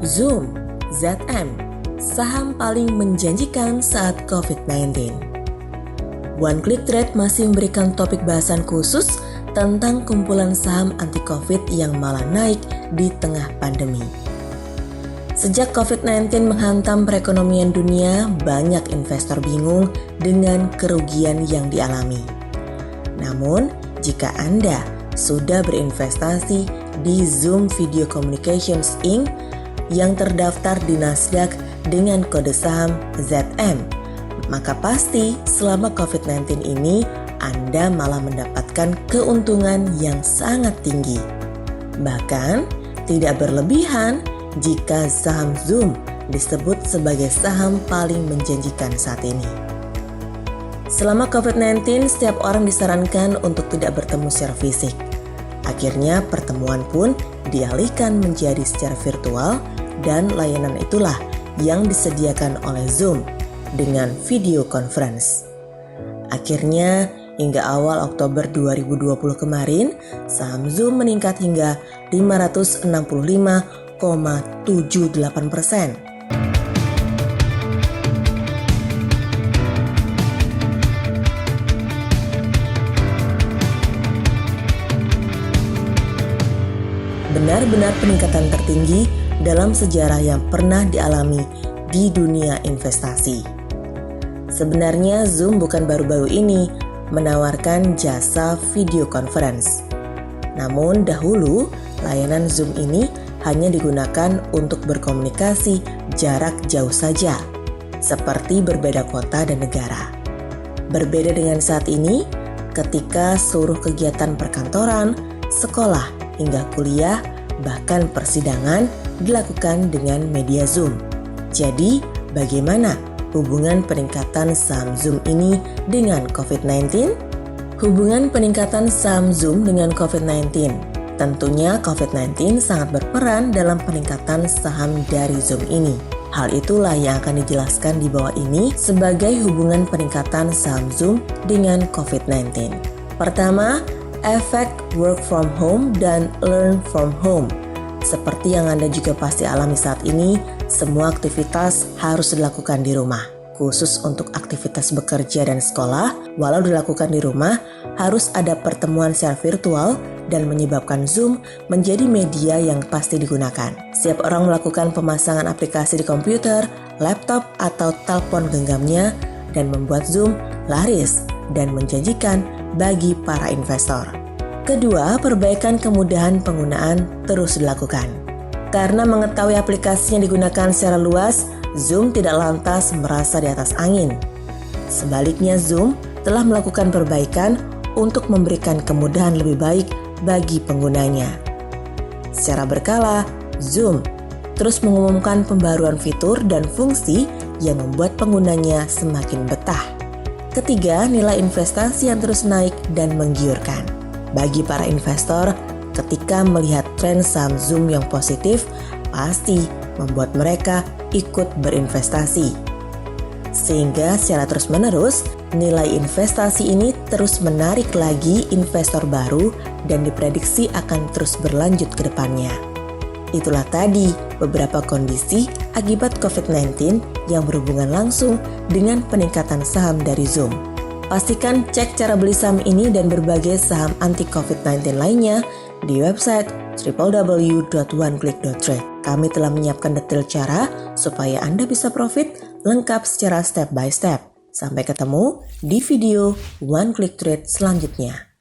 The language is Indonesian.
Zoom, ZM, saham paling menjanjikan saat COVID-19. One Click Trade masih memberikan topik bahasan khusus tentang kumpulan saham anti-COVID yang malah naik di tengah pandemi. Sejak COVID-19 menghantam perekonomian dunia, banyak investor bingung dengan kerugian yang dialami. Namun, jika Anda sudah berinvestasi di Zoom Video Communications Inc. yang terdaftar di Nasdaq dengan kode saham ZM, maka pasti selama COVID-19 ini Anda malah mendapatkan keuntungan yang sangat tinggi. Bahkan tidak berlebihan jika saham Zoom disebut sebagai saham paling menjanjikan saat ini. Selama COVID-19, setiap orang disarankan untuk tidak bertemu secara fisik. Akhirnya pertemuan pun dialihkan menjadi secara virtual dan layanan itulah yang disediakan oleh Zoom dengan video conference. Akhirnya hingga awal Oktober 2020 kemarin, saham Zoom meningkat hingga 565,78%. Benar-benar peningkatan tertinggi dalam sejarah yang pernah dialami di dunia investasi. Sebenarnya Zoom bukan baru-baru ini menawarkan jasa video conference. Namun dahulu layanan Zoom ini hanya digunakan untuk berkomunikasi jarak jauh saja, seperti berbeda kota dan negara. Berbeda dengan saat ini, ketika seluruh kegiatan perkantoran, sekolah, hingga kuliah, bahkan persidangan dilakukan dengan media Zoom. Jadi, bagaimana hubungan peningkatan saham Zoom ini dengan COVID-19? Hubungan peningkatan saham Zoom dengan COVID-19. Tentunya COVID-19 sangat berperan dalam peningkatan saham dari Zoom ini. Hal itulah yang akan dijelaskan di bawah ini sebagai hubungan peningkatan saham Zoom dengan COVID-19. Pertama, efek work from home dan learn from home. Seperti yang Anda juga pasti alami saat ini, semua aktivitas harus dilakukan di rumah. Khusus untuk aktivitas bekerja dan sekolah, walau dilakukan di rumah, harus ada pertemuan secara virtual dan menyebabkan Zoom menjadi media yang pasti digunakan. Setiap orang melakukan pemasangan aplikasi di komputer, laptop, atau telepon genggamnya dan membuat Zoom laris dan menjanjikan bagi para investor. Kedua, perbaikan kemudahan penggunaan terus dilakukan. Karena mengetahui aplikasinya digunakan secara luas, Zoom tidak lantas merasa di atas angin. Sebaliknya, Zoom telah melakukan perbaikan untuk memberikan kemudahan lebih baik bagi penggunanya. Secara berkala, Zoom terus mengumumkan pembaruan fitur dan fungsi yang membuat penggunanya semakin betah. Ketiga, nilai investasi yang terus naik dan menggiurkan. Bagi para investor, ketika melihat tren saham Zoom yang positif, pasti membuat mereka ikut berinvestasi. Sehingga secara terus-menerus, nilai investasi ini terus menarik lagi investor baru dan diprediksi akan terus berlanjut ke depannya. Itulah tadi beberapa kondisi akibat COVID-19 yang berhubungan langsung dengan peningkatan saham dari Zoom. Pastikan cek cara beli saham ini dan berbagai saham anti-COVID-19 lainnya di website www.oneclick.trade. Kami telah menyiapkan detail cara supaya Anda bisa profit lengkap secara step by step. Sampai ketemu di video One Click Trade selanjutnya.